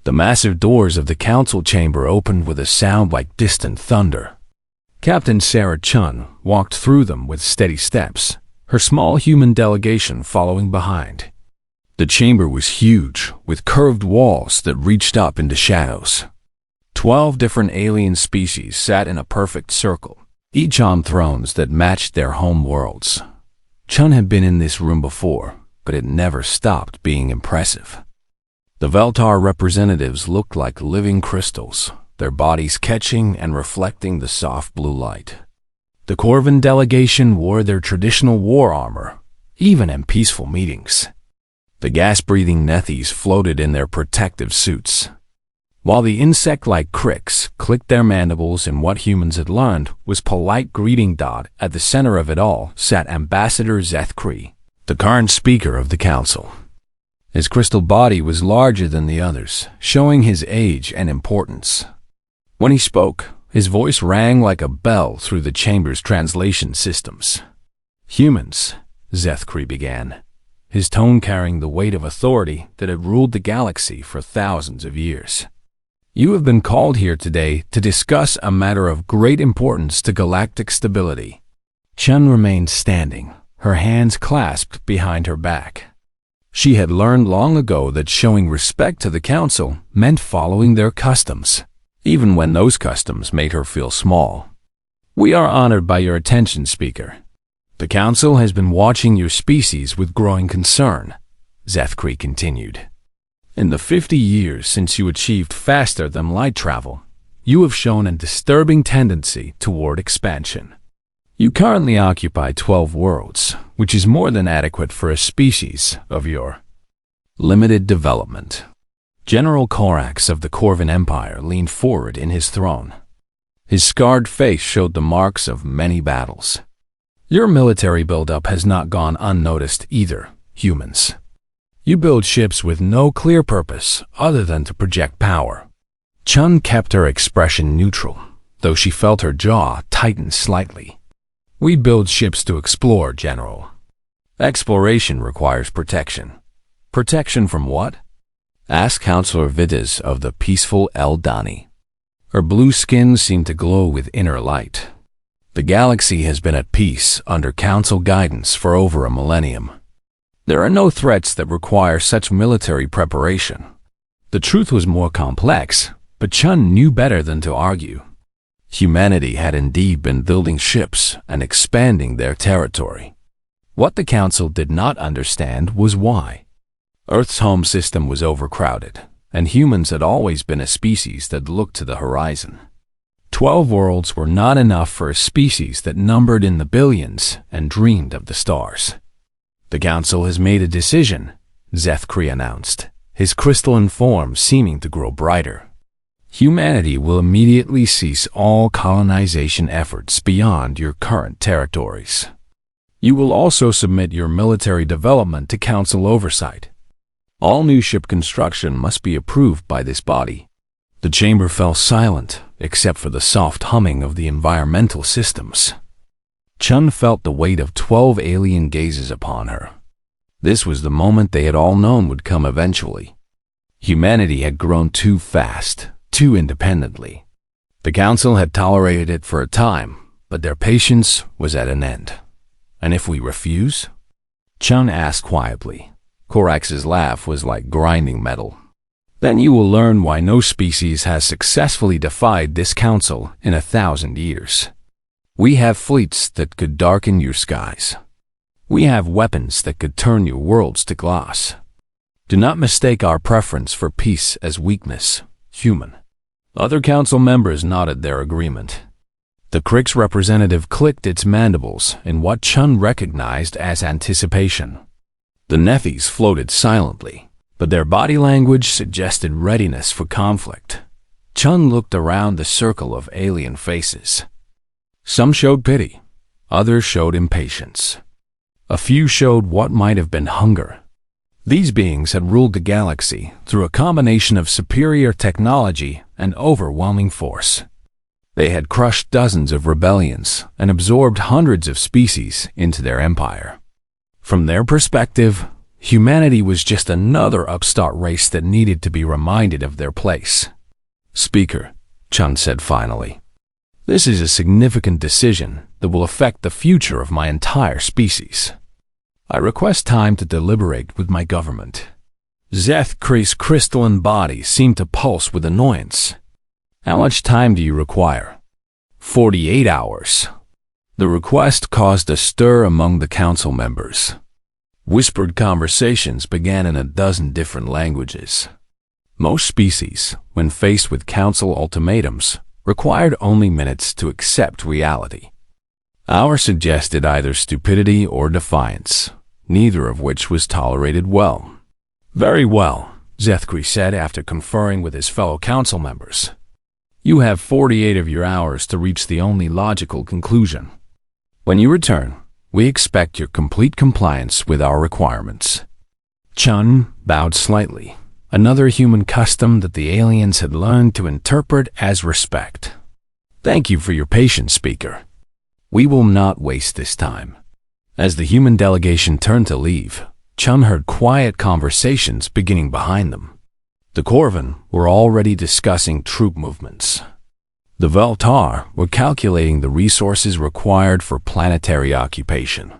The massive doors of the council chamber opened with a sound like distant thunder. Captain Sarah Chun walked through them with steady steps, her small human delegation following behind. The chamber was huge, with curved walls that reached up into shadows. 12 different alien species sat in a perfect circle, each on thrones that matched their home worlds. Chun had been in this room before, but it never stopped being impressive. The Veltar representatives looked like living crystals, their bodies catching and reflecting the soft blue light. The Corvin delegation wore their traditional war armor, even in peaceful meetings. The gas-breathing Nethies floated in their protective suits, while the insect-like Cricks clicked their mandibles in what humans had learned was polite greeting. At the center of it all sat Ambassador Zethkri, the current speaker of the council. His crystal body was larger than the others, showing his age and importance. When he spoke, his voice rang like a bell through the chamber's translation systems. "Humans," Zethkri began, his tone carrying the weight of authority that had ruled the galaxy for thousands of years. "You have been called here today to discuss a matter of great importance to galactic stability." Chun remained standing, her hands clasped behind her back. She had learned long ago that showing respect to the council meant following their customs, even when those customs made her feel small. "We are honored by your attention, Speaker. The council has been watching your species with growing concern," Zethkri continued. "In the 50 years since you achieved faster than light travel, you have shown a disturbing tendency toward expansion. You currently occupy 12 worlds, which is more than adequate for a species of your limited development." General Korax of the Corvin Empire leaned forward in his throne. His scarred face showed the marks of many battles. "Your military buildup has not gone unnoticed either, humans. You build ships with no clear purpose other than to project power." Chun kept her expression neutral, though she felt her jaw tighten slightly. "We build ships to explore, General. Exploration requires protection." "Protection from what?" asked Councillor Vitas of the peaceful Eldani. Her blue skin seemed to glow with inner light. "The galaxy has been at peace under Council guidance for over a millennium. There are no threats that require such military preparation." The truth was more complex, but Chun knew better than to argue. Humanity had indeed been building ships and expanding their territory. What the Council did not understand was why. Earth's home system was overcrowded, and humans had always been a species that looked to the horizon. 12 worlds were not enough for a species that numbered in the billions and dreamed of the stars. "The Council has made a decision," Zethkri announced, his crystalline form seeming to grow brighter. "Humanity will immediately cease all colonization efforts beyond your current territories. You will also submit your military development to Council oversight. All new ship construction must be approved by this body." The chamber fell silent, except for the soft humming of the environmental systems. Chun felt the weight of 12 alien gazes upon her. This was the moment they had all known would come eventually. Humanity had grown too fast, too independently. The Council had tolerated it for a time, but their patience was at an end. "And if we refuse?" Chun asked quietly. Korax's laugh was like grinding metal. "Then you will learn why no species has successfully defied this Council in 1,000 years. We have fleets that could darken your skies. We have weapons that could turn your worlds to glass. Do not mistake our preference for peace as weakness, human." Other Council members nodded their agreement. The Crick's representative clicked its mandibles in what Chun recognized as anticipation. The Nethies floated silently, but their body language suggested readiness for conflict. Chun looked around the circle of alien faces. Some showed pity, others showed impatience. A few showed what might have been hunger. These beings had ruled the galaxy through a combination of superior technology and overwhelming force. They had crushed dozens of rebellions and absorbed hundreds of species into their empire. From their perspective, Humanity was just another upstart race that needed to be reminded of their place. Speaker, Chun said finally, this is a significant decision that will affect the future of my entire species. I request time to deliberate with my government. Zethkri's crystalline body seemed to pulse with annoyance. How much time do you require? 48 hours. The request caused a stir among the council members. Whispered conversations began in a dozen different languages. Most species, when faced with council ultimatums, required only minutes to accept reality. Ours suggested either stupidity or defiance, neither of which was tolerated well. Very well, Zethkri said after conferring with his fellow council members. You have 48 of your hours to reach the only logical conclusion. When you return, we expect your complete compliance with our requirements. Chun bowed slightly, another human custom that the aliens had learned to interpret as respect. Thank you for your patience, Speaker. We will not waste this time. As the human delegation turned to leave, Chun heard quiet conversations beginning behind them. The Corvin were already discussing troop movements. The Veltar were calculating the resources required for planetary occupation.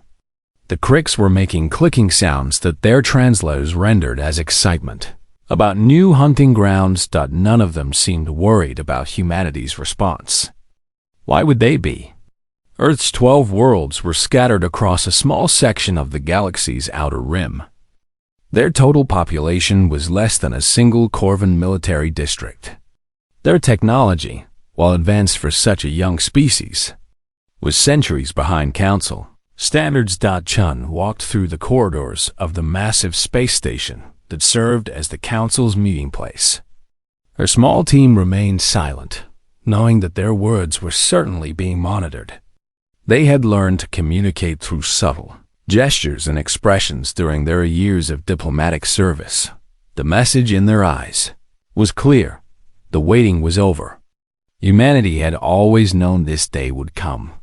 The Krix were making clicking sounds that their translators rendered as excitement about new hunting grounds. None of them seemed worried about humanity's response. Why would they be? Earth's 12 worlds were scattered across a small section of the galaxy's outer rim. Their total population was less than a single Corvin military district. Their technology, while advanced for such a young species, was centuries behind Council standards. Chun walked through the corridors of the massive space station that served as the Council's meeting place. Her small team remained silent, knowing that their words were certainly being monitored. They had learned to communicate through subtle gestures and expressions during their years of diplomatic service. The message in their eyes was clear. The waiting was over. Humanity had always known this day would come.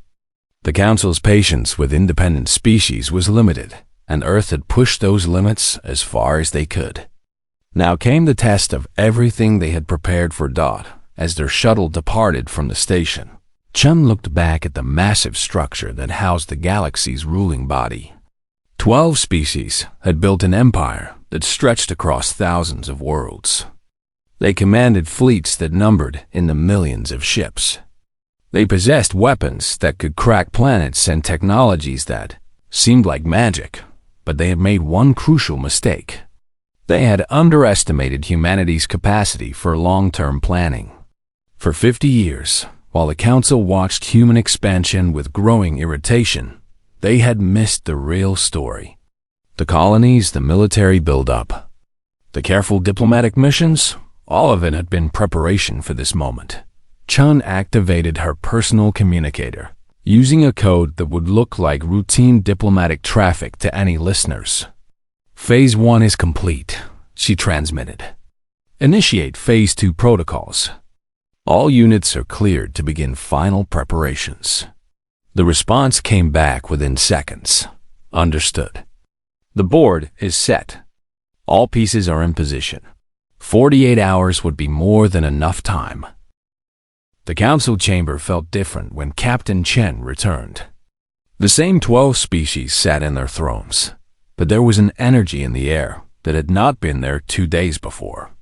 The Council's patience with independent species was limited, and Earth had pushed those limits as far as they could. Now came the test of everything they had prepared for. As their shuttle departed from the station, Chun looked back at the massive structure that housed the galaxy's ruling body. 12 species had built an empire that stretched across thousands of worlds. They commanded fleets that numbered in the millions of ships. They possessed weapons that could crack planets and technologies that seemed like magic, but they had made one crucial mistake. They had underestimated humanity's capacity for long-term planning. For 50 years, while the Council watched human expansion with growing irritation, they had missed the real story. The colonies, the military build-up, the careful diplomatic missions, all of it had been preparation for this moment. Chun activated her personal communicator, using a code that would look like routine diplomatic traffic to any listeners. Phase 1 is complete, she transmitted. Initiate Phase 2 protocols. All units are cleared to begin final preparations. The response came back within seconds. Understood. The board is set. All pieces are in position. 48 hours would be more than enough time. The council chamber felt different when Captain Chen returned. The same 12 species sat in their thrones, but there was an energy in the air that had not been there 2 days before.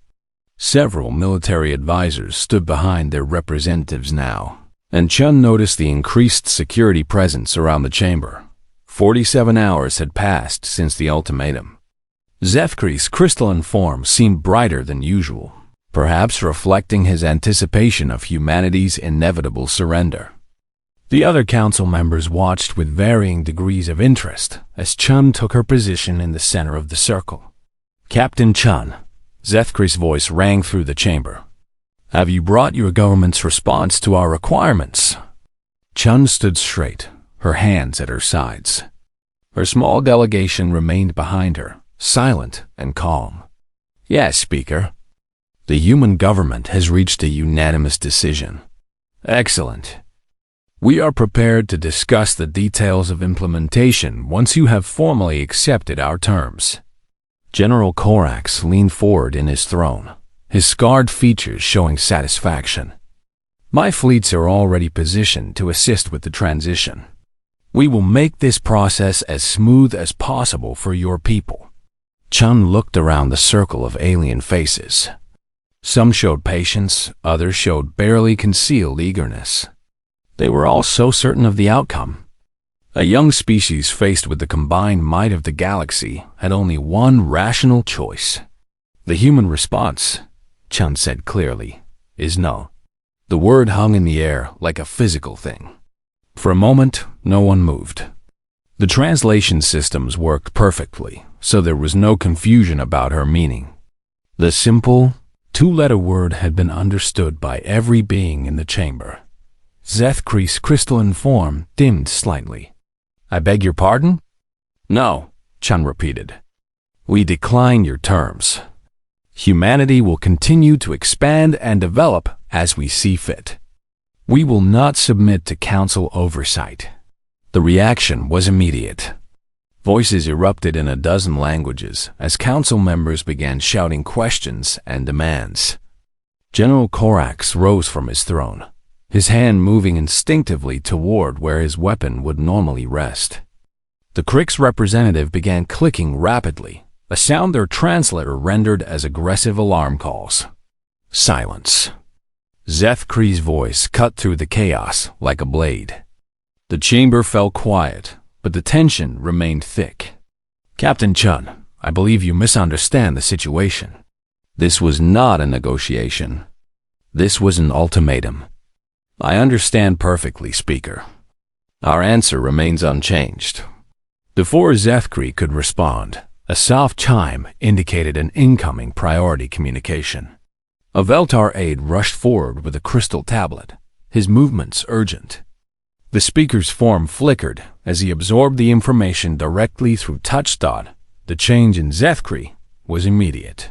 Several military advisors stood behind their representatives now, and Chun noticed the increased security presence around the chamber. 47 hours had passed since the ultimatum. Zethkri's crystalline form seemed brighter than usual, perhaps reflecting his anticipation of humanity's inevitable surrender. The other council members watched with varying degrees of interest as Chun took her position in the center of the circle. Captain Chun, Zethkri's voice rang through the chamber. Have you brought your government's response to our requirements? Chun stood straight, her hands at her sides. Her small delegation remained behind her, silent and calm. Yes, Speaker. The human government has reached a unanimous decision. Excellent. We are prepared to discuss the details of implementation once you have formally accepted our terms. General Corax leaned forward in his throne, his scarred features showing satisfaction. My fleets are already positioned to assist with the transition. We will make this process as smooth as possible for your people. Chun looked around the circle of alien faces. Some showed patience, others showed barely concealed eagerness. They were all so certain of the outcome. A young species faced with the combined might of the galaxy had only one rational choice. The human response, Chun said clearly, is no. The word hung in the air like a physical thing. For a moment, no one moved. The translation systems worked perfectly, so there was no confusion about her meaning. The simple, two-letter word had been understood by every being in the chamber. Zethkri's crystalline form dimmed slightly. "I beg your pardon?" "No," Chun repeated. "We decline your terms. Humanity will continue to expand and develop as we see fit. We will not submit to council oversight." The reaction was immediate. Voices erupted in a dozen languages as council members began shouting questions and demands. General Corax rose from his throne, his hand moving instinctively toward where his weapon would normally rest. The Krix representative began clicking rapidly, a sound their translator rendered as aggressive alarm calls. Silence. Zethkri's voice cut through the chaos like a blade. The chamber fell quiet, but the tension remained thick. "Captain Chun, I believe you misunderstand the situation. This was not a negotiation. This was an ultimatum." "I understand perfectly, Speaker. Our answer remains unchanged." Before Zethkri could respond, a soft chime indicated an incoming priority communication. A Veltar aide rushed forward with a crystal tablet, his movements urgent. The speaker's form flickered as he absorbed the information directly through touch dot. The change in Zethkri was immediate.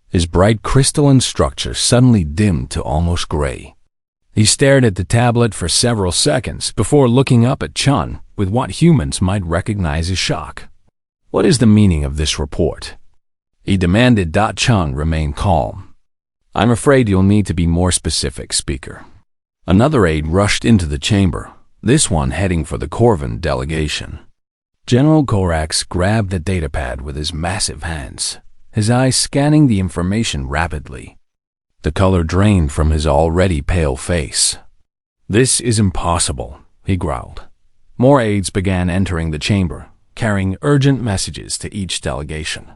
His bright crystalline structure suddenly dimmed to almost gray. He stared at the tablet for several seconds before looking up at Chun with what humans might recognize as shock. "What is the meaning of this report?" he demanded. Chun remained calm. "I'm afraid you'll need to be more specific, Speaker." Another aide rushed into the chamber, this one heading for the Corvin delegation. General Corax grabbed the datapad with his massive hands, his eyes scanning the information rapidly. The color drained from his already pale face. "This is impossible," he growled. More aides began entering the chamber, carrying urgent messages to each delegation.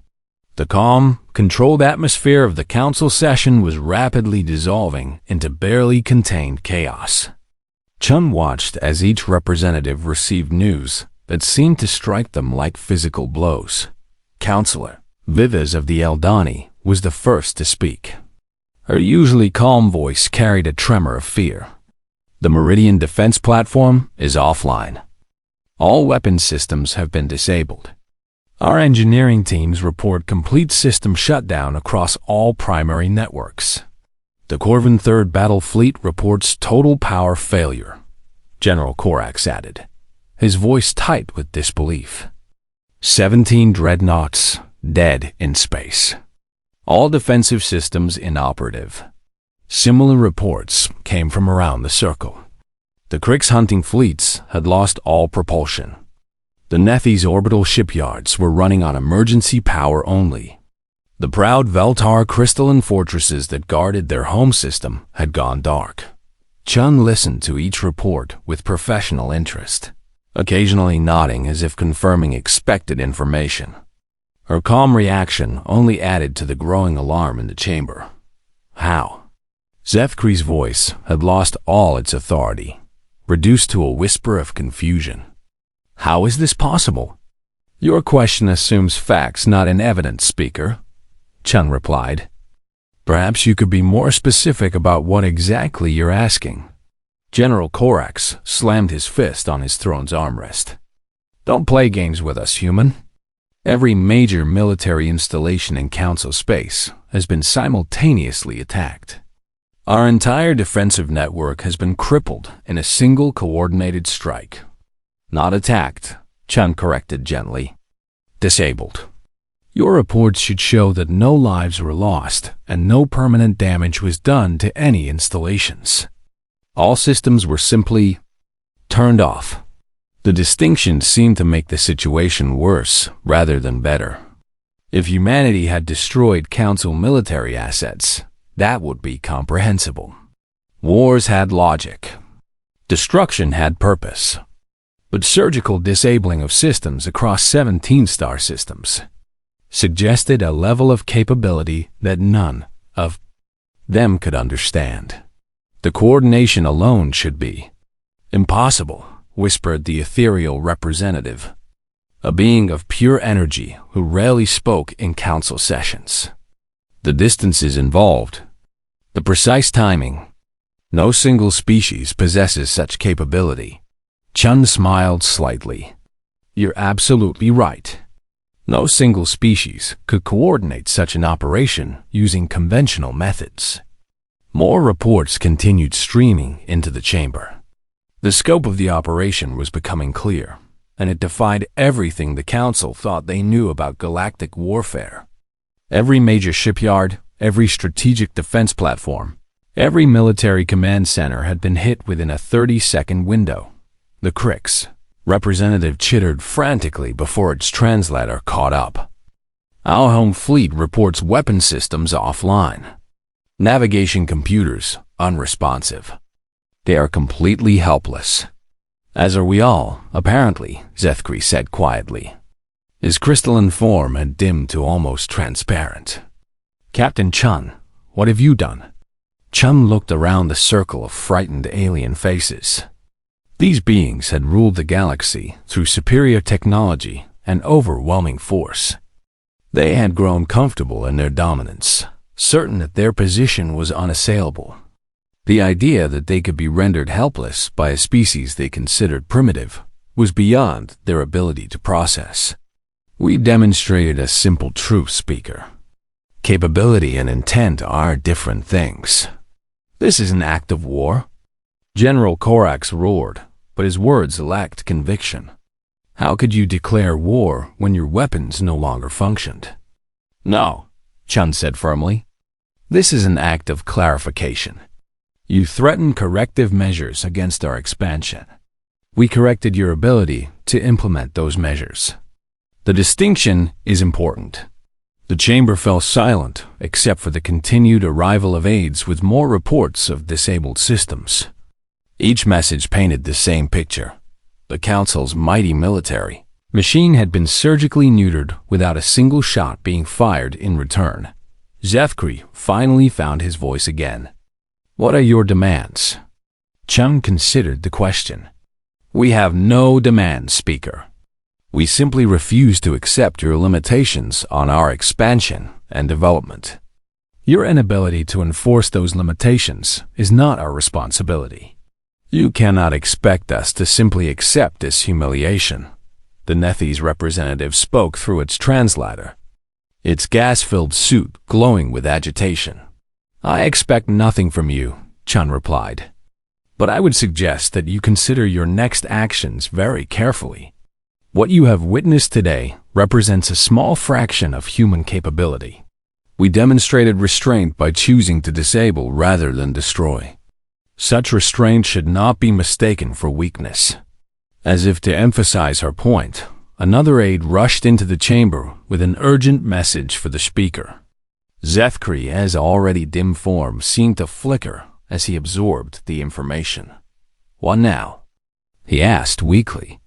The calm, controlled atmosphere of the council session was rapidly dissolving into barely contained chaos. Chun watched as each representative received news that seemed to strike them like physical blows. Counselor Vives of the Eldani was the first to speak. Her usually calm voice carried a tremor of fear. "The Meridian defense platform is offline. All weapon systems have been disabled. Our engineering teams report complete system shutdown across all primary networks. The Corvin 3rd Battle Fleet reports total power failure," General Corax added, his voice tight with disbelief. 17 dreadnoughts dead in space. All defensive systems inoperative. Similar reports came from around the circle. The Krix hunting fleets had lost all propulsion. The Nethes orbital shipyards were running on emergency power only. The proud Veltar crystalline fortresses that guarded their home system had gone dark. Chun listened to each report with professional interest, occasionally nodding as if confirming expected information. Her calm reaction only added to the growing alarm in the chamber. "How?" Zethkri's voice had lost all its authority, reduced to a whisper of confusion. "How is this possible?" "Your question assumes facts not in evidence, Speaker," Chun replied. "Perhaps you could be more specific about what exactly you're asking." General Corax slammed his fist on his throne's armrest. "Don't play games with us, human. Every major military installation in Council space has been simultaneously attacked. Our entire defensive network has been crippled in a single coordinated strike. Not attacked," Chun corrected gently. "Disabled. Your reports should show that no lives were lost and no permanent damage was done to any installations. All systems were simply turned off. The distinction seemed to make the situation worse rather than better. If humanity had destroyed Council military assets, that would be comprehensible. Wars had logic. Destruction had purpose. But surgical disabling of systems across 17 star systems suggested a level of capability that none of them could understand. The coordination alone should be impossible, whispered the ethereal representative, a being of pure energy who rarely spoke in council sessions. The distances involved, the precise timing. No single species possesses such capability. Chun smiled slightly. You're absolutely right. No single species could coordinate such an operation using conventional methods. More reports continued streaming into the chamber. The scope of the operation was becoming clear, and it defied everything the Council thought they knew about galactic warfare. Every major shipyard, every strategic defense platform, every military command center had been hit within a 30-second window. The Crix representative chittered frantically before its translator caught up. Our home fleet reports weapon systems offline. Navigation computers unresponsive. They are completely helpless. As are we all, apparently, Zethkri said quietly. His crystalline form had dimmed to almost transparent. Captain Chun, what have you done? Chun looked around the circle of frightened alien faces. These beings had ruled the galaxy through superior technology and overwhelming force. They had grown comfortable in their dominance, certain that their position was unassailable. The idea that they could be rendered helpless by a species they considered primitive was beyond their ability to process. We demonstrated a simple truth, Speaker. Capability and intent are different things. This is an act of war. General Korax roared, but his words lacked conviction. How could you declare war when your weapons no longer functioned? No, Chun said firmly. This is an act of clarification. You threatened corrective measures against our expansion. We corrected your ability to implement those measures. The distinction is important. The chamber fell silent except for the continued arrival of aides with more reports of disabled systems. Each message painted the same picture. The Council's mighty military machine had been surgically neutered without a single shot being fired in return. Zethkri finally found his voice again. What are your demands? Chun considered the question. We have no demands, Speaker. We simply refuse to accept your limitations on our expansion and development. Your inability to enforce those limitations is not our responsibility. You cannot expect us to simply accept this humiliation. The Nethes representative spoke through its translator, its gas-filled suit glowing with agitation. I expect nothing from you, Chun replied. But I would suggest that you consider your next actions very carefully. What you have witnessed today represents a small fraction of human capability. We demonstrated restraint by choosing to disable rather than destroy. Such restraint should not be mistaken for weakness. As if to emphasize her point, another aide rushed into the chamber with an urgent message for the speaker. Zethkri's already dim form seemed to flicker as he absorbed the information. What now? He asked weakly.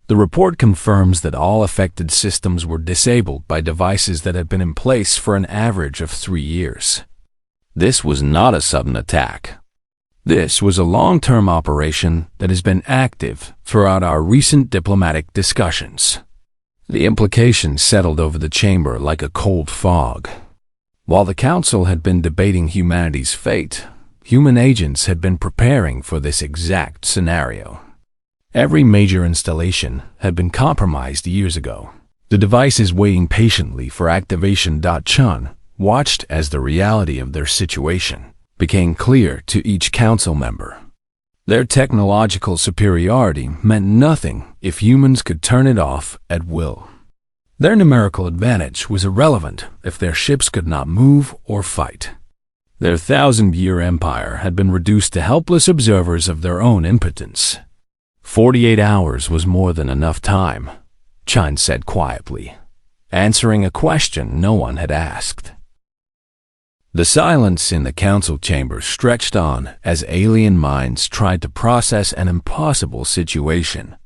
The report confirms that all affected systems were disabled by devices that had been in place for an average of 3 years. This was not a sudden attack. This was a long-term operation that has been active throughout our recent diplomatic discussions. The implications settled over the chamber like a cold fog. While the Council had been debating humanity's fate, human agents had been preparing for this exact scenario. Every major installation had been compromised years ago. The devices waiting patiently for activation. Chun watched as the reality of their situation became clear to each council member. Their technological superiority meant nothing if humans could turn it off at will. Their numerical advantage was irrelevant if their ships could not move or fight. Their 1,000-year empire had been reduced to helpless observers of their own impotence. 48 hours was more than enough time, Chun said quietly, answering a question no one had asked. The silence in the council chamber stretched on as alien minds tried to process an impossible situation.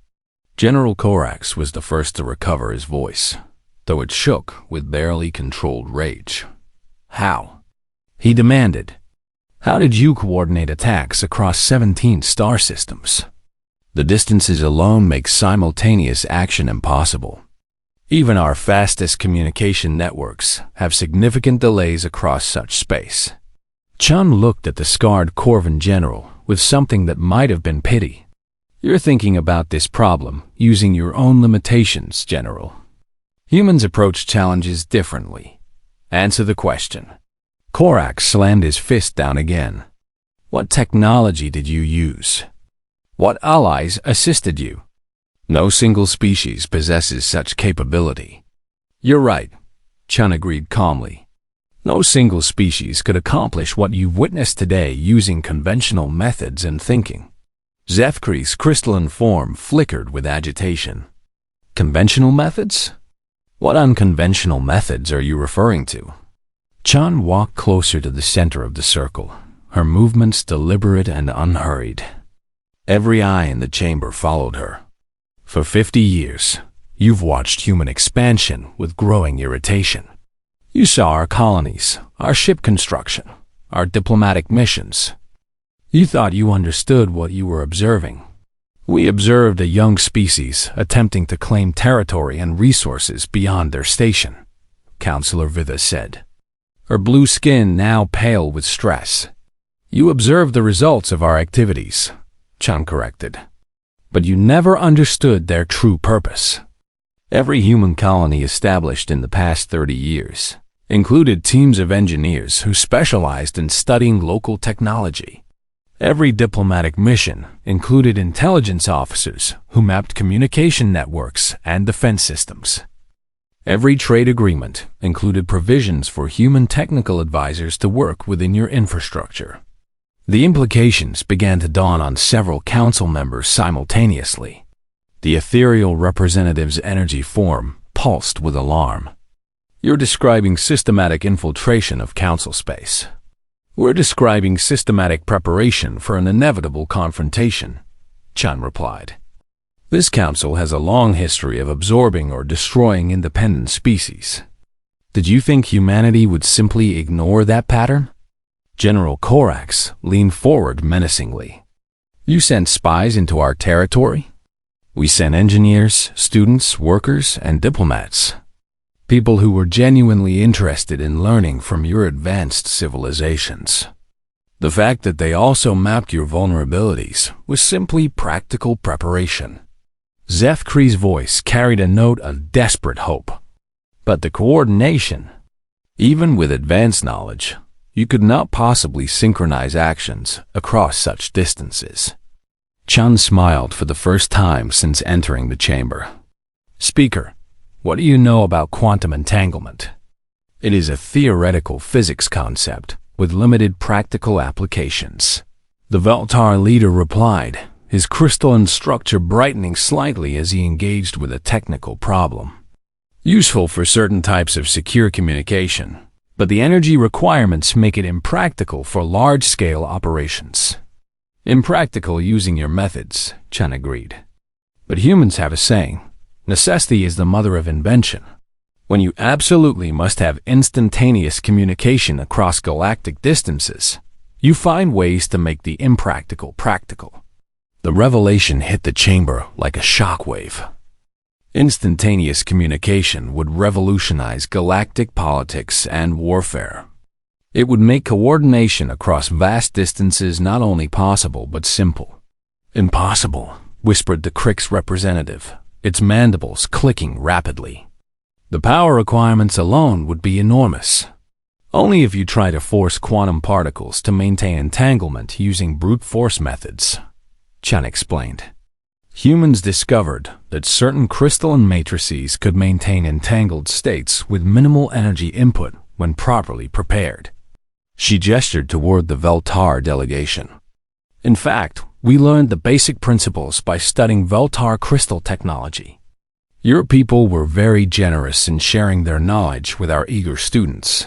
General Korax was the first to recover his voice, though it shook with barely controlled rage. How? He demanded. How did you coordinate attacks across 17 star systems? The distances alone make simultaneous action impossible. Even our fastest communication networks have significant delays across such space. Chun looked at the scarred Corvan general with something that might have been pity. You're thinking about this problem using your own limitations, General. Humans approach challenges differently. Answer the question. Korax slammed his fist down again. What technology did you use? What allies assisted you? No single species possesses such capability. You're right, Chun agreed calmly. No single species could accomplish what you've witnessed today using conventional methods and thinking. Zefkri's crystalline form flickered with agitation. Conventional methods? What unconventional methods are you referring to? Chun walked closer to the center of the circle, her movements deliberate and unhurried. Every eye in the chamber followed her. For 50 years, you've watched human expansion with growing irritation. You saw our colonies, our ship construction, our diplomatic missions. You thought you understood what you were observing. We observed a young species attempting to claim territory and resources beyond their station, Counselor Vitha said, her blue skin now pale with stress. You observed the results of our activities, Chun corrected, but you never understood their true purpose. Every human colony established in the past 30 years included teams of engineers who specialized in studying local technology. Every diplomatic mission included intelligence officers who mapped communication networks and defense systems. Every trade agreement included provisions for human technical advisors to work within your infrastructure. The implications began to dawn on several council members simultaneously. The ethereal representative's energy form pulsed with alarm. You're describing systematic infiltration of council space. We're describing systematic preparation for an inevitable confrontation, Chun replied. This council has a long history of absorbing or destroying independent species. Did you think humanity would simply ignore that pattern? General Korax leaned forward menacingly. You sent spies into our territory? We sent engineers, students, workers, and diplomats. People who were genuinely interested in learning from your advanced civilizations. The fact that they also mapped your vulnerabilities was simply practical preparation. Zefkri's voice carried a note of desperate hope. But the coordination, even with advanced knowledge, you could not possibly synchronize actions across such distances. Chun smiled for the first time since entering the chamber. Speaker, what do you know about quantum entanglement? It is a theoretical physics concept with limited practical applications. The Veltar leader replied, his crystalline structure brightening slightly as he engaged with a technical problem. Useful for certain types of secure communication, but the energy requirements make it impractical for large-scale operations. Impractical using your methods, Chun agreed. But humans have a saying, necessity is the mother of invention. When you absolutely must have instantaneous communication across galactic distances, you find ways to make the impractical practical. The revelation hit the chamber like a shockwave. Instantaneous communication would revolutionize galactic politics and warfare. It would make coordination across vast distances not only possible but simple. Impossible, whispered the Crick's representative, its mandibles clicking rapidly. The power requirements alone would be enormous. Only if you try to force quantum particles to maintain entanglement using brute force methods, Chun explained. Humans discovered that certain crystalline matrices could maintain entangled states with minimal energy input when properly prepared. She gestured toward the Veltar delegation. In fact, we learned the basic principles by studying Veltar crystal technology. Your people were very generous in sharing their knowledge with our eager students.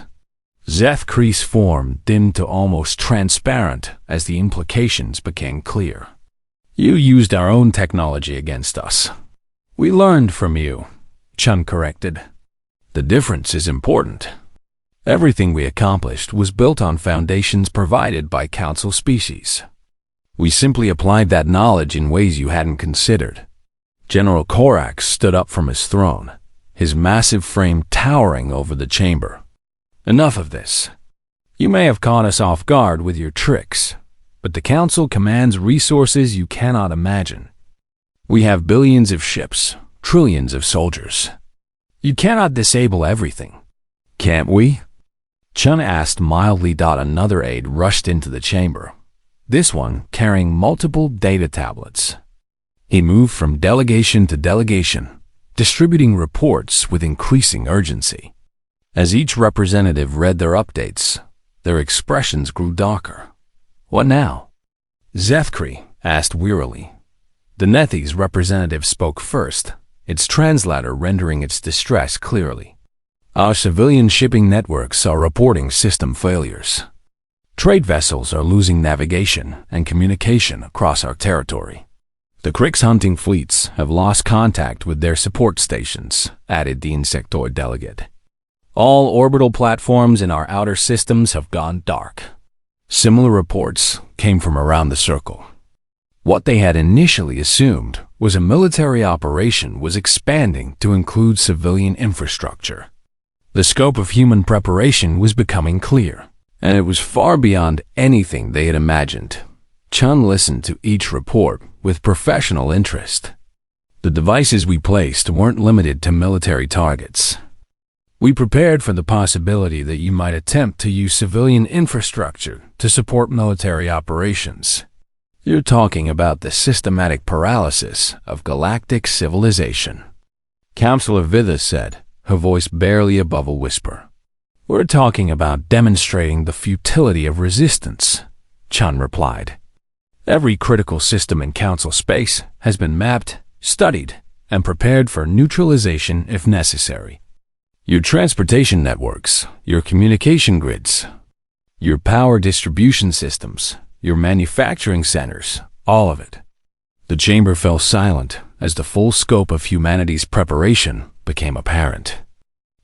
Zethkree's form dimmed to almost transparent as the implications became clear. You used our own technology against us. We learned from you, Chun corrected. The difference is important. Everything we accomplished was built on foundations provided by Council species. We simply applied that knowledge in ways you hadn't considered. General Korax stood up from his throne, his massive frame towering over the chamber. Enough of this. You may have caught us off guard with your tricks, but the Council commands resources you cannot imagine. We have billions of ships, trillions of soldiers. You cannot disable everything. Can't we? Chun asked mildly. Another aide rushed into the chamber, this one carrying multiple data tablets. He moved from delegation to delegation, distributing reports with increasing urgency. As each representative read their updates, their expressions grew darker. What now? Zethkree asked wearily. The Nethi's representative spoke first, its translator rendering its distress clearly. Our civilian shipping networks are reporting system failures. Trade vessels are losing navigation and communication across our territory. The Krix hunting fleets have lost contact with their support stations, added the insectoid delegate. All orbital platforms in our outer systems have gone dark. Similar reports came from around the circle. What they had initially assumed was a military operation was expanding to include civilian infrastructure. The scope of human preparation was becoming clear, and it was far beyond anything they had imagined. Chun listened to each report with professional interest. The devices we placed weren't limited to military targets. We prepared for the possibility that you might attempt to use civilian infrastructure to support military operations. You're talking about the systematic paralysis of galactic civilization. Counselor Vitha said, her voice barely above a whisper. We're talking about demonstrating the futility of resistance, Chun replied. Every critical system in Council space has been mapped, studied, and prepared for neutralization if necessary. Your transportation networks, your communication grids, your power distribution systems, your manufacturing centers, all of it. The chamber fell silent as the full scope of humanity's preparation became apparent.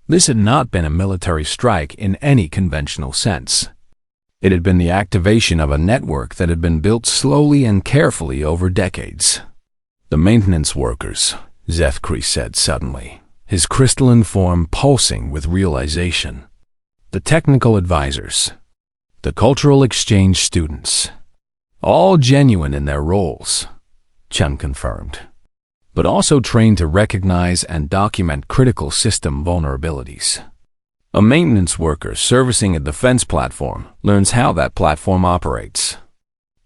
This had not been a military strike in any conventional sense. It had been the activation of a network that had been built slowly and carefully over decades. The maintenance workers, Zethkree said suddenly, his crystalline form pulsing with realization. The technical advisors, the cultural exchange students, all genuine in their roles, Chun confirmed, but also trained to recognize and document critical system vulnerabilities. A maintenance worker servicing a defense platform learns how that platform operates.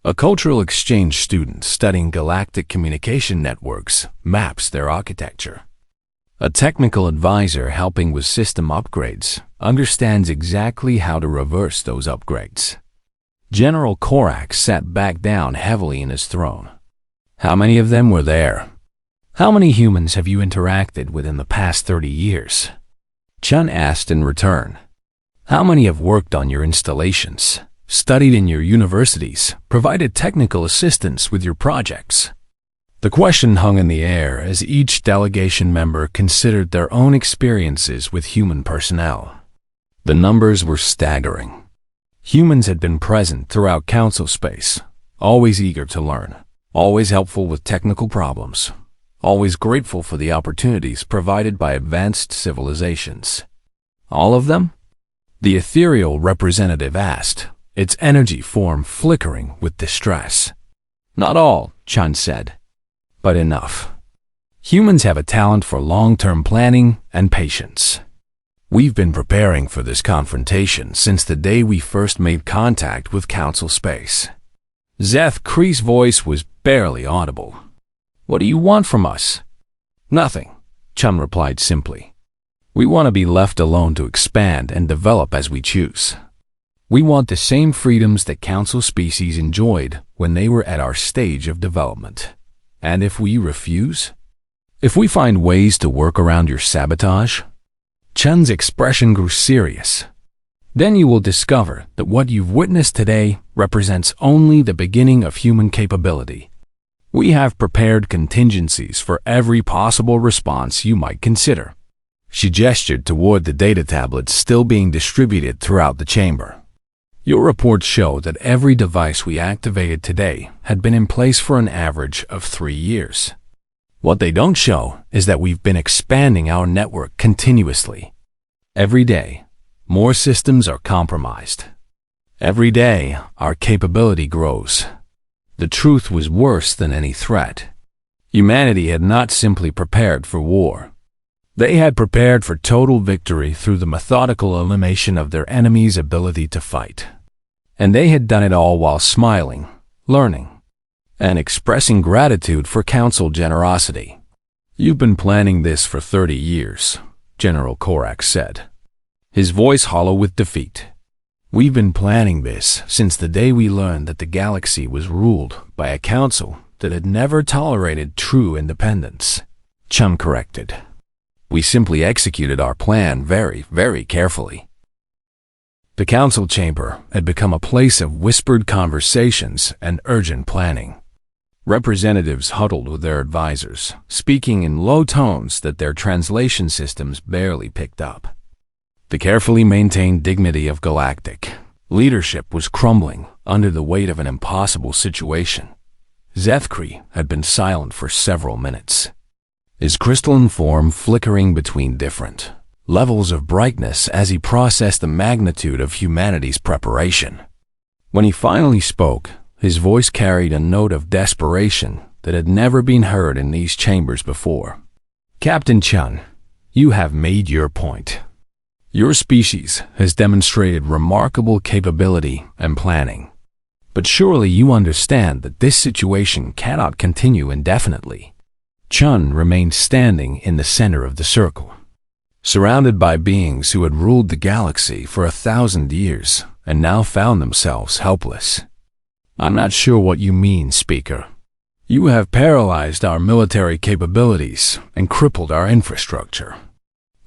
A cultural exchange student studying galactic communication networks maps their architecture. A technical advisor helping with system upgrades understands exactly how to reverse those upgrades. General Korax sat back down heavily in his throne. How many of them were there? How many humans have you interacted with in the past 30 years? Chun asked in return. How many have worked on your installations, studied in your universities, provided technical assistance with your projects? The question hung in the air as each delegation member considered their own experiences with human personnel. The numbers were staggering. Humans had been present throughout Council space, always eager to learn, always helpful with technical problems, always grateful for the opportunities provided by advanced civilizations. All of them? The ethereal representative asked, its energy form flickering with distress. Not all, Chun said, but enough. Humans have a talent for long-term planning and patience. We've been preparing for this confrontation since the day we first made contact with Council space. Zethkree's voice was barely audible. What do you want from us? Nothing, Chun replied simply. We want to be left alone to expand and develop as we choose. We want the same freedoms that Council species enjoyed when they were at our stage of development. And if we refuse? If we find ways to work around your sabotage? Chun's expression grew serious. Then you will discover that what you've witnessed today represents only the beginning of human capability. We have prepared contingencies for every possible response you might consider. She gestured toward the data tablets still being distributed throughout the chamber. Your reports show that every device we activated today had been in place for an average of 3 years. What they don't show is that we've been expanding our network continuously. Every day, more systems are compromised. Every day, our capability grows. The truth was worse than any threat. Humanity had not simply prepared for war. They had prepared for total victory through the methodical elimination of their enemy's ability to fight. And they had done it all while smiling, learning, and expressing gratitude for Council generosity. You've been planning this for 30 years, General Korak said, his voice hollow with defeat. We've been planning this since the day we learned that the galaxy was ruled by a council that had never tolerated true independence, Chun corrected. We simply executed our plan very, very carefully. The council chamber had become a place of whispered conversations and urgent planning. Representatives huddled with their advisors, speaking in low tones that their translation systems barely picked up. The carefully maintained dignity of galactic leadership was crumbling under the weight of an impossible situation. Zethkri had been silent for several minutes, his crystalline form flickering between different levels of brightness as he processed the magnitude of humanity's preparation. When he finally spoke, his voice carried a note of desperation that had never been heard in these chambers before. Captain Chun, you have made your point. Your species has demonstrated remarkable capability and planning. But surely you understand that this situation cannot continue indefinitely. Chun remained standing in the center of the circle, surrounded by beings who had ruled the galaxy for 1,000 years and now found themselves helpless. I'm not sure what you mean, Speaker. You have paralyzed our military capabilities and crippled our infrastructure.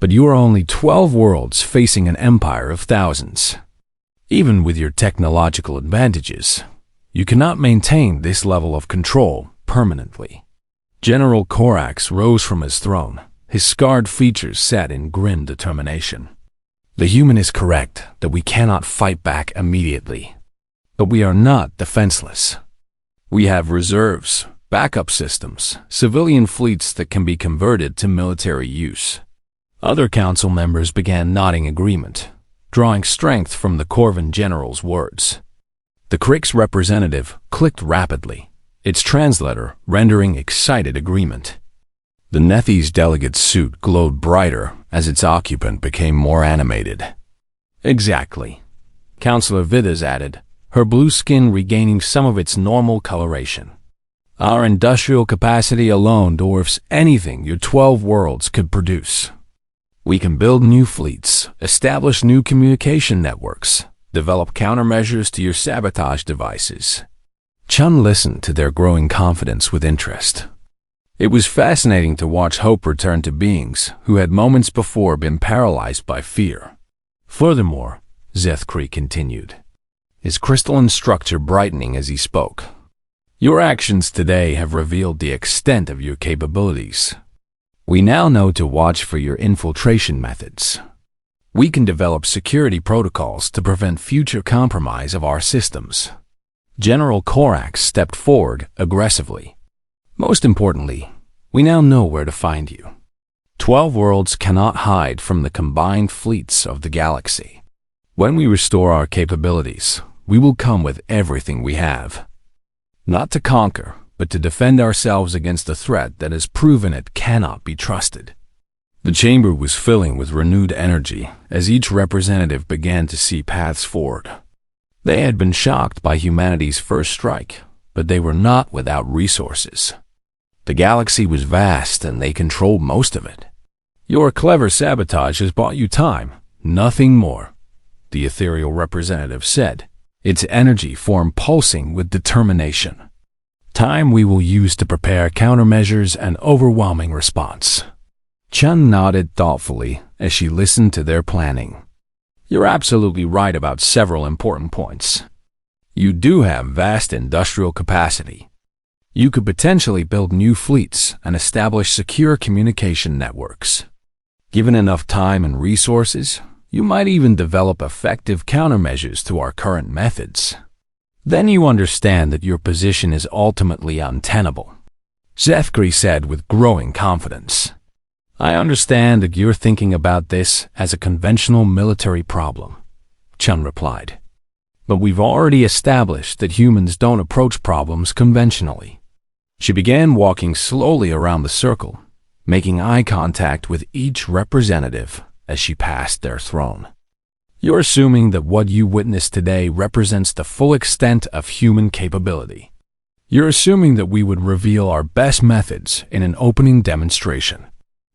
But you are only 12 worlds facing an empire of thousands. Even with your technological advantages, you cannot maintain this level of control permanently. General Korax rose from his throne, his scarred features set in grim determination. The human is correct that we cannot fight back immediately. But we are not defenseless. We have reserves, backup systems, civilian fleets that can be converted to military use. Other council members began nodding agreement, drawing strength from the Corvin general's words. The Krik's representative clicked rapidly, its translator rendering excited agreement. The Nethi's delegate's suit glowed brighter as its occupant became more animated. Exactly, Councillor Vidas added, her blue skin regaining some of its normal coloration. Our industrial capacity alone dwarfs anything your 12 worlds could produce. We can build new fleets, establish new communication networks, develop countermeasures to your sabotage devices. Chun listened to their growing confidence with interest. It was fascinating to watch hope return to beings who had moments before been paralyzed by fear. Furthermore, Zethkri continued, his crystalline structure brightening as he spoke, your actions today have revealed the extent of your capabilities. We now know to watch for your infiltration methods. We can develop security protocols to prevent future compromise of our systems. General Korax stepped forward aggressively. Most importantly, we now know where to find you. 12 worlds cannot hide from the combined fleets of the galaxy. When we restore our capabilities, we will come with everything we have. Not to conquer, but to defend ourselves against a threat that has proven it cannot be trusted. The chamber was filling with renewed energy as each representative began to see paths forward. They had been shocked by humanity's first strike, but they were not without resources. The galaxy was vast and they controlled most of it. Your clever sabotage has bought you time, nothing more, the ethereal representative said, its energy form pulsing with determination. Time we will use to prepare countermeasures and overwhelming response. Chun nodded thoughtfully as she listened to their planning. You're absolutely right about several important points. You do have vast industrial capacity. You could potentially build new fleets and establish secure communication networks. Given enough time and resources, you might even develop effective countermeasures to our current methods. Then you understand that your position is ultimately untenable, Zethkri said with growing confidence. I understand that you're thinking about this as a conventional military problem, Chun replied. But we've already established that humans don't approach problems conventionally. She began walking slowly around the circle, making eye contact with each representative as she passed their throne. You're assuming that what you witnessed today represents the full extent of human capability. You're assuming that we would reveal our best methods in an opening demonstration.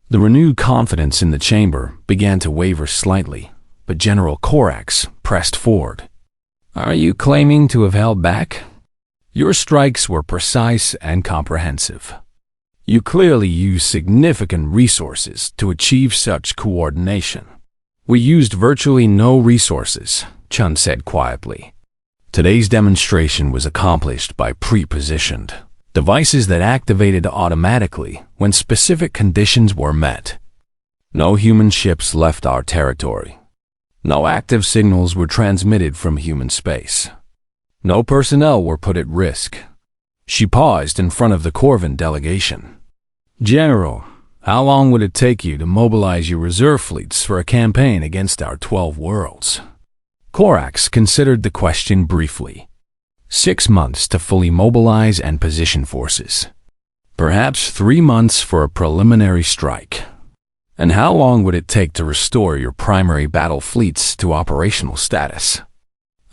The renewed confidence in the chamber began to waver slightly, but General Korax pressed forward. Are you claiming to have held back? Your strikes were precise and comprehensive. You clearly used significant resources to achieve such coordination. We used virtually no resources, Chun said quietly. Today's demonstration was accomplished by pre-positioned devices that activated automatically when specific conditions were met. No human ships left our territory. No active signals were transmitted from human space. No personnel were put at risk. She paused in front of the Corvin delegation. General, how long would it take you to mobilize your reserve fleets for a campaign against our 12 worlds? Korax considered the question briefly. 6 months to fully mobilize and position forces. Perhaps 3 months for a preliminary strike. And how long would it take to restore your primary battle fleets to operational status?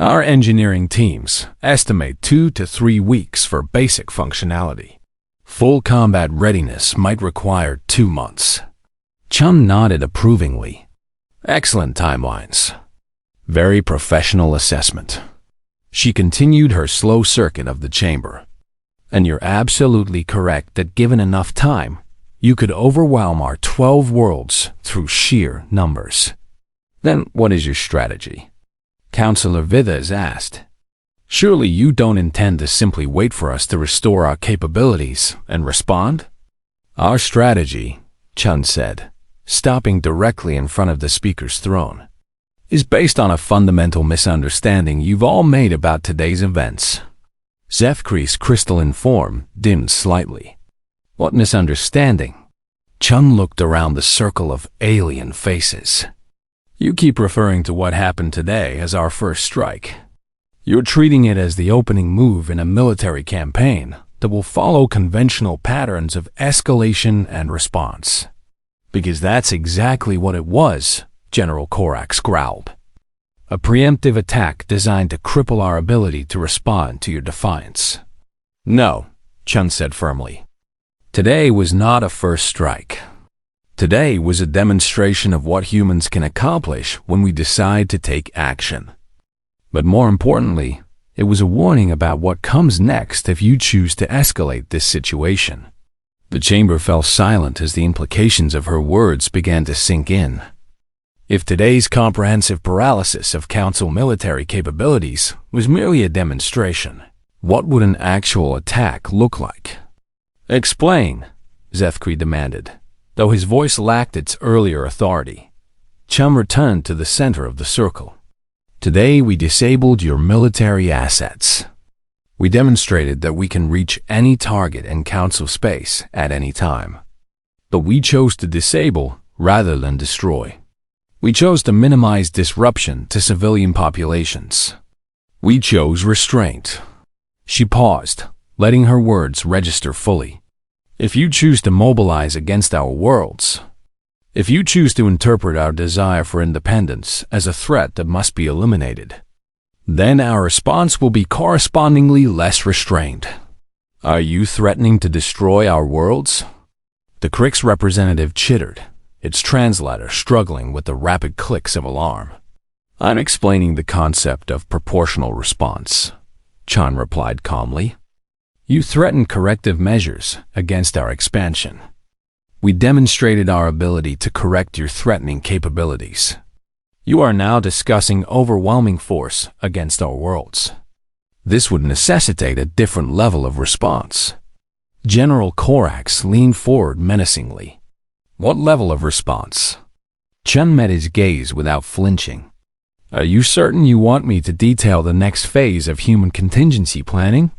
Our engineering teams estimate 2 to 3 weeks for basic functionality. Full combat readiness might require 2 months. Chun nodded approvingly. Excellent timelines. Very professional assessment. She continued her slow circuit of the chamber. And you're absolutely correct that given enough time, you could overwhelm our 12 worlds through sheer numbers. Then what is your strategy? Counselor Vidas asked. Surely you don't intend to simply wait for us to restore our capabilities and respond? Our strategy, Chun said, stopping directly in front of the speaker's throne, is based on a fundamental misunderstanding you've all made about today's events. Zethkri's crystalline form dimmed slightly. What misunderstanding? Chun looked around the circle of alien faces. You keep referring to what happened today as our first strike. You're treating it as the opening move in a military campaign that will follow conventional patterns of escalation and response. Because that's exactly what it was, General Korax growled. A preemptive attack designed to cripple our ability to respond to your defiance. No, Chun said firmly. Today was not a first strike. Today was a demonstration of what humans can accomplish when we decide to take action. But more importantly, it was a warning about what comes next if you choose to escalate this situation. The chamber fell silent as the implications of her words began to sink in. If today's comprehensive paralysis of Council military capabilities was merely a demonstration, what would an actual attack look like? Explain, Zethkri demanded, though his voice lacked its earlier authority. Chum returned to the center of the circle. Today we disabled your military assets. We demonstrated that we can reach any target in Council space at any time. But we chose to disable rather than destroy. We chose to minimize disruption to civilian populations. We chose restraint. She paused, letting her words register fully. If you choose to mobilize against our worlds, if you choose to interpret our desire for independence as a threat that must be eliminated, then our response will be correspondingly less restrained. Are you threatening to destroy our worlds? The Crick's representative chittered, its translator struggling with the rapid clicks of alarm. I'm explaining the concept of proportional response, Chan replied calmly. You threatened corrective measures against our expansion. We demonstrated our ability to correct your threatening capabilities. You are now discussing overwhelming force against our worlds. This would necessitate a different level of response. General Korax leaned forward menacingly. What level of response? Chun met his gaze without flinching. Are you certain you want me to detail the next phase of human contingency planning?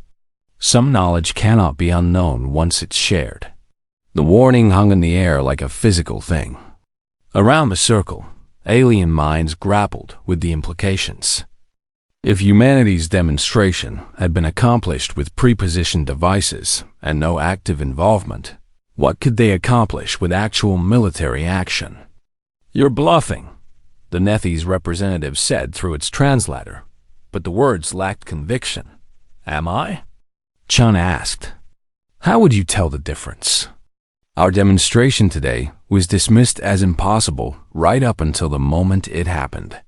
Some knowledge cannot be unknown once it's shared. The warning hung in the air like a physical thing. Around the circle, alien minds grappled with the implications. If humanity's demonstration had been accomplished with prepositioned devices and no active involvement, what could they accomplish with actual military action? You're bluffing, the Nethi's representative said through its translator, but the words lacked conviction. Am I? Chun asked. How would you tell the difference? Our demonstration today was dismissed as impossible right up until the moment it happened.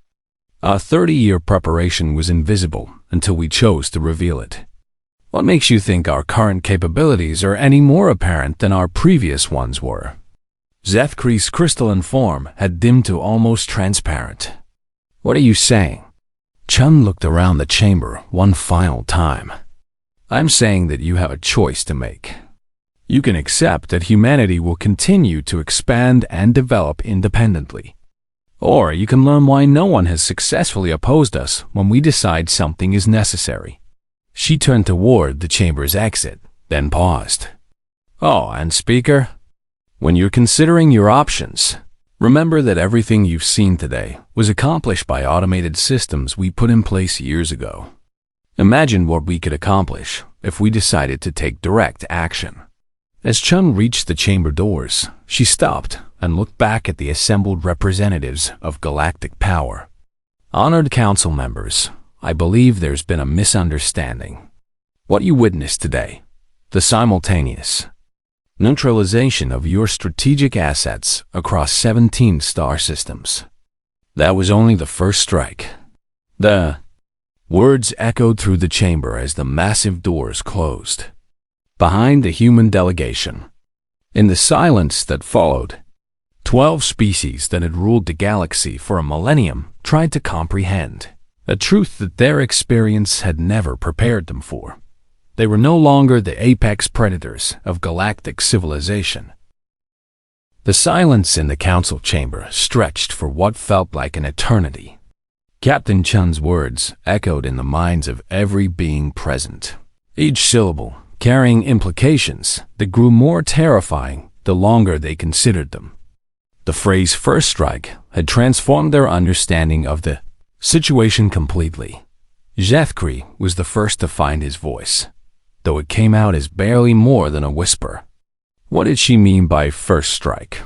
Our 30-year preparation was invisible until we chose to reveal it. What makes you think our current capabilities are any more apparent than our previous ones were? Zethkri's crystalline form had dimmed to almost transparent. What are you saying? Chun looked around the chamber one final time. I'm saying that you have a choice to make. You can accept that humanity will continue to expand and develop independently. Or you can learn why no one has successfully opposed us when we decide something is necessary. She turned toward the chamber's exit, then paused. Oh, and speaker, when you're considering your options, remember that everything you've seen today was accomplished by automated systems we put in place years ago. Imagine what we could accomplish if we decided to take direct action. As Chun reached the chamber doors, she stopped and looked back at the assembled representatives of galactic power. Honored council members, I believe there's been a misunderstanding. What you witnessed today, the simultaneous neutralization of your strategic assets across 17 star systems. That was only the first strike. The words echoed through the chamber as the massive doors closed. Behind the human delegation, in the silence that followed, 12 species that had ruled the galaxy for a millennium tried to comprehend a truth that their experience had never prepared them for. They were no longer the apex predators of galactic civilization. The silence in the council chamber stretched for what felt like an eternity. Captain Chun's words echoed in the minds of every being present, each syllable carrying implications that grew more terrifying the longer they considered them. The phrase "first strike" had transformed their understanding of the situation completely. Zethkri was the first to find his voice, though it came out as barely more than a whisper. What did she mean by "first strike"?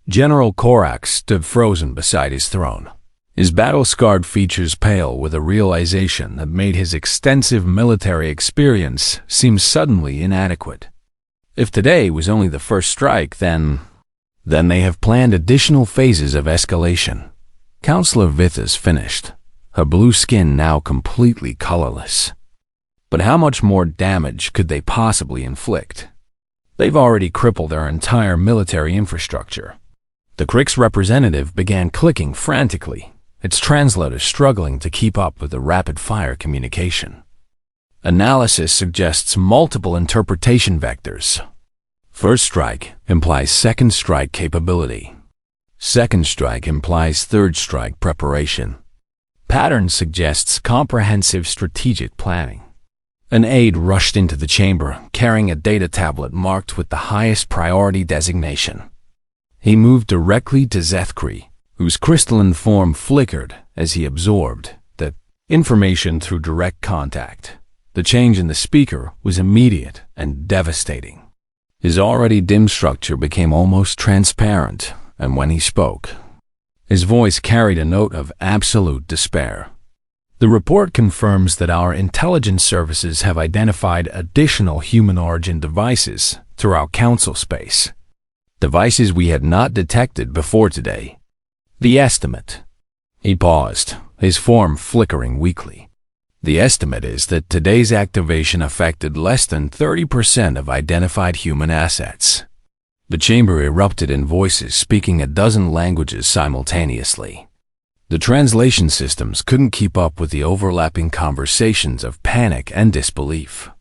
General Korax stood frozen beside his throne, his battle-scarred features pale with a realization that made his extensive military experience seem suddenly inadequate. If today was only the first strike, then they have planned additional phases of escalation. Counselor Vithas finished, her blue skin now completely colorless. But how much more damage could they possibly inflict? They've already crippled our entire military infrastructure. The Crick's representative began clicking frantically, its translator struggling to keep up with the rapid-fire communication. Analysis suggests multiple interpretation vectors. First strike implies second strike capability. Second strike implies third strike preparation. Pattern suggests comprehensive strategic planning. An aide rushed into the chamber, carrying a data tablet marked with the highest priority designation. He moved directly to Zethkri, whose crystalline form flickered as he absorbed the information through direct contact. The change in the speaker was immediate and devastating. His already dim structure became almost transparent, and when he spoke, his voice carried a note of absolute despair. The report confirms that our intelligence services have identified additional human-origin devices throughout Council space. Devices we had not detected before today. The estimate. He paused, his form flickering weakly. The estimate is that today's activation affected less than 30% of identified human assets. The chamber erupted in voices speaking a dozen languages simultaneously. The translation systems couldn't keep up with the overlapping conversations of panic and disbelief.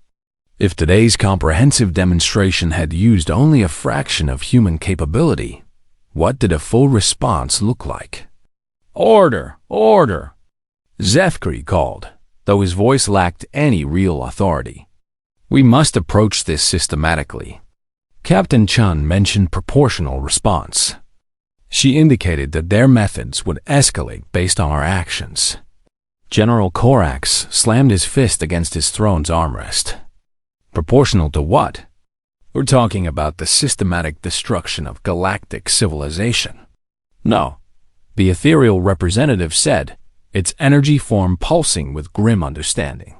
If today's comprehensive demonstration had used only a fraction of human capability, what did a full response look like? "Order! Order!" Zefkri called, though his voice lacked any real authority. "We must approach this systematically." Captain Chun mentioned proportional response. She indicated that their methods would escalate based on our actions. General Korax slammed his fist against his throne's armrest. Proportional to what? We're talking about the systematic destruction of galactic civilization. No, the ethereal representative said, its energy form pulsing with grim understanding.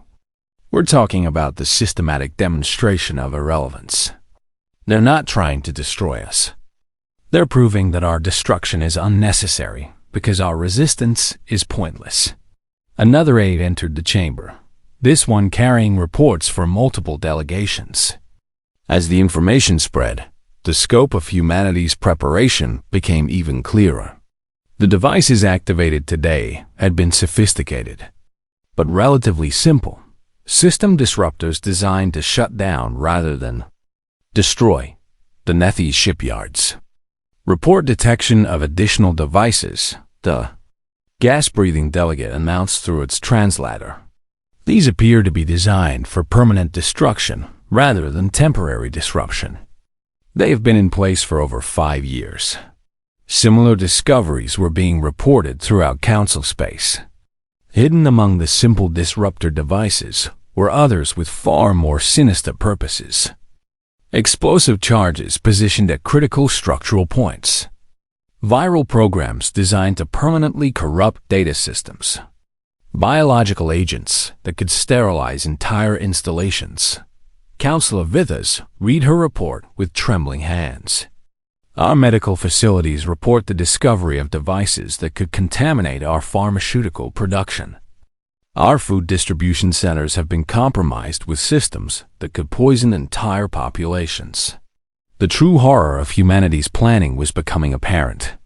We're talking about the systematic demonstration of irrelevance. They're not trying to destroy us. They're proving that our destruction is unnecessary because our resistance is pointless. Another aide entered the chamber, this one carrying reports for multiple delegations. As the information spread, the scope of humanity's preparation became even clearer. The devices activated today had been sophisticated, but relatively simple. System disruptors designed to shut down rather than destroy the Nethi shipyards. Report detection of additional devices, the gas-breathing delegate announced through its translator. These appear to be designed for permanent destruction rather than temporary disruption. They have been in place for over 5 years. Similar discoveries were being reported throughout Council space. Hidden among the simple disruptor devices were others with far more sinister purposes. Explosive charges positioned at critical structural points. Viral programs designed to permanently corrupt data systems. Biological agents that could sterilize entire installations. Councillor Vithas read her report with trembling hands. Our medical facilities report the discovery of devices that could contaminate our pharmaceutical production. Our food distribution centers have been compromised with systems that could poison entire populations. The true horror of humanity's planning was becoming apparent.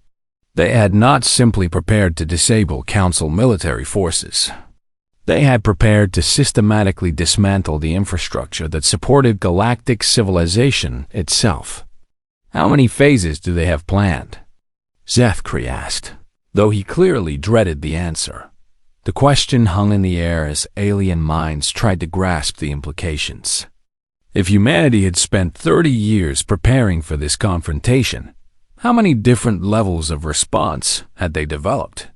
They had not simply prepared to disable Council military forces. They had prepared to systematically dismantle the infrastructure that supported galactic civilization itself. How many phases do they have planned? Zefkri asked, though he clearly dreaded the answer. The question hung in the air as alien minds tried to grasp the implications. If humanity had spent 30 years preparing for this confrontation, how many different levels of response had they developed?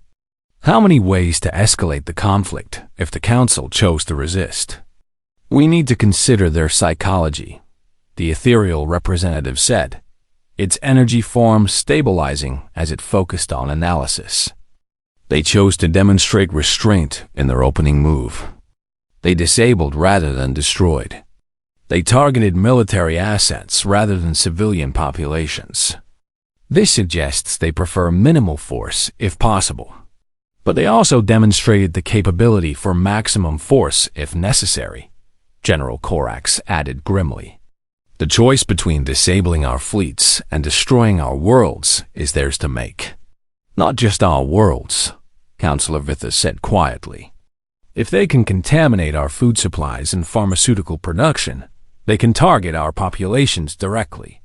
How many ways to escalate the conflict if the Council chose to resist? We need to consider their psychology, the ethereal representative said, its energy form stabilizing as it focused on analysis. They chose to demonstrate restraint in their opening move. They disabled rather than destroyed. They targeted military assets rather than civilian populations. This suggests they prefer minimal force if possible. But they also demonstrated the capability for maximum force if necessary, General Korax added grimly. The choice between disabling our fleets and destroying our worlds is theirs to make. Not just our worlds, Councillor Vithas said quietly. If they can contaminate our food supplies and pharmaceutical production, they can target our populations directly.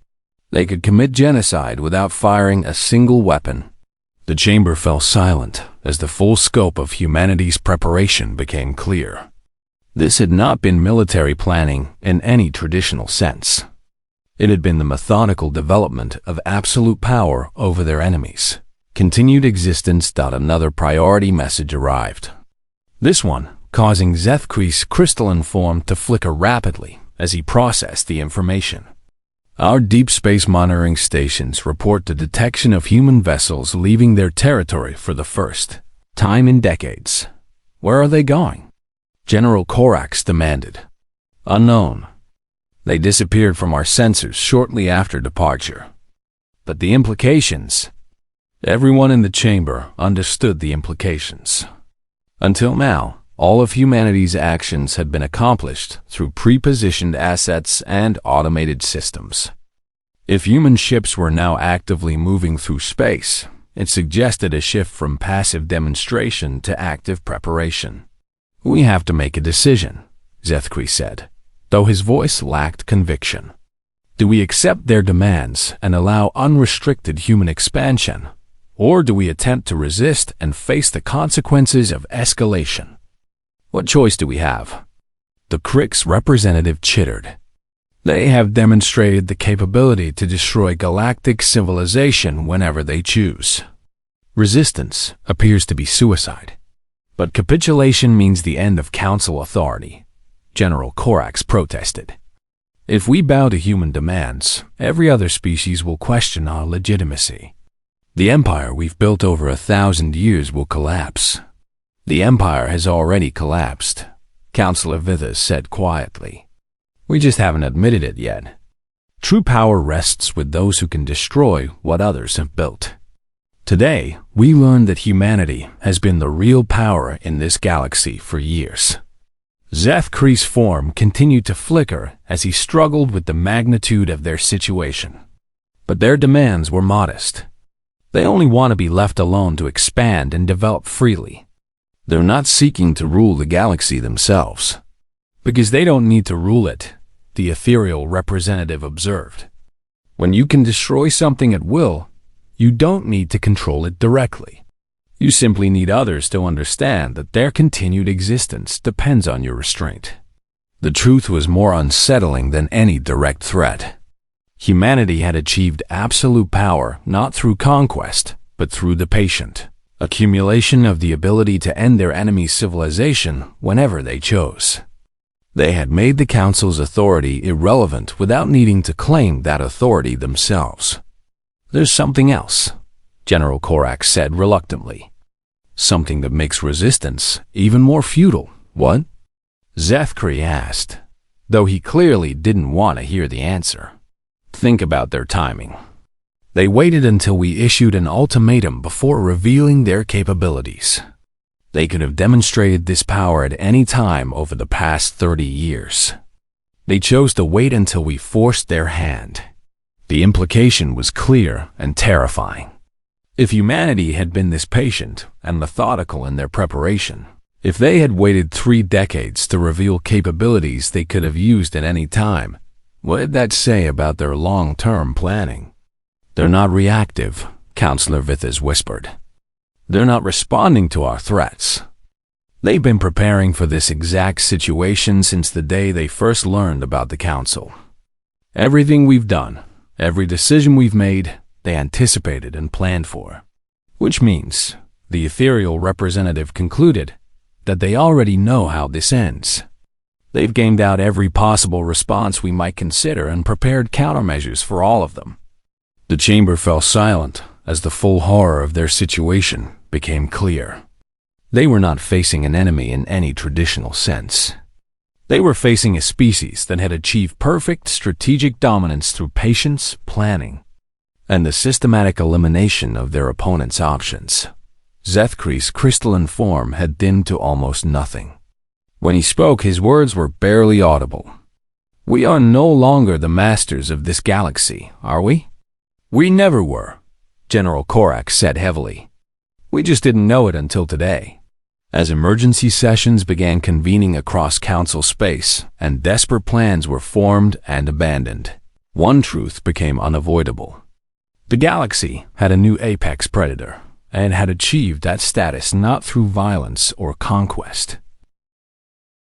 They could commit genocide without firing a single weapon. The chamber fell silent as the full scope of humanity's preparation became clear. This had not been military planning in any traditional sense. It had been the methodical development of absolute power over their enemies. Continued existence. Another priority message arrived. This one causing Zefkri's crystalline form to flicker rapidly as he processed the information. Our deep space monitoring stations report the detection of human vessels leaving their territory for the first time in decades. Where are they going? General Corax demanded. Unknown. They disappeared from our sensors shortly after departure. But the implications? Everyone in the chamber understood the implications. Until now, all of humanity's actions had been accomplished through pre-positioned assets and automated systems. If human ships were now actively moving through space, it suggested a shift from passive demonstration to active preparation. We have to make a decision, Zethkri said, though his voice lacked conviction. Do we accept their demands and allow unrestricted human expansion, or do we attempt to resist and face the consequences of escalation? What choice do we have? The Krik's representative chittered. They have demonstrated the capability to destroy galactic civilization whenever they choose. Resistance appears to be suicide. But capitulation means the end of Council authority, General Corax protested. If we bow to human demands, every other species will question our legitimacy. The empire we've built over 1,000 years will collapse. The empire has already collapsed, Councillor Vithas said quietly. We just haven't admitted it yet. True power rests with those who can destroy what others have built. Today, we learned that humanity has been the real power in this galaxy for years. Zethkri's form continued to flicker as he struggled with the magnitude of their situation. But their demands were modest. They only want to be left alone to expand and develop freely. They're not seeking to rule the galaxy themselves. Because they don't need to rule it, the ethereal representative observed. When you can destroy something at will, you don't need to control it directly. You simply need others to understand that their continued existence depends on your restraint. The truth was more unsettling than any direct threat. Humanity had achieved absolute power not through conquest, but through the patient accumulation of the ability to end their enemy's civilization whenever they chose. They had made the Council's authority irrelevant without needing to claim that authority themselves. There's something else, General Corax said reluctantly. Something that makes resistance even more futile. What? Zethkri asked, though he clearly didn't want to hear the answer. Think about their timing. They waited until we issued an ultimatum before revealing their capabilities. They could have demonstrated this power at any time over the past 30 years. They chose to wait until we forced their hand. The implication was clear and terrifying. If humanity had been this patient and methodical in their preparation, if they had waited 3 decades to reveal capabilities they could have used at any time, what did that say about their long-term planning? They're not reactive, Councillor Vithas whispered. They're not responding to our threats. They've been preparing for this exact situation since the day they first learned about the Council. Everything we've done, every decision we've made, they anticipated and planned for. Which means, the ethereal representative concluded, that they already know how this ends. They've gamed out every possible response we might consider and prepared countermeasures for all of them. The chamber fell silent as the full horror of their situation became clear. They were not facing an enemy in any traditional sense. They were facing a species that had achieved perfect strategic dominance through patience, planning, and the systematic elimination of their opponent's options. Zethkri's crystalline form had dimmed to almost nothing. When he spoke, his words were barely audible. We are no longer the masters of this galaxy, are we? We never were, General Corax said heavily. We just didn't know it until today. As emergency sessions began convening across Council space and desperate plans were formed and abandoned, one truth became unavoidable. The galaxy had a new apex predator and had achieved that status not through violence or conquest,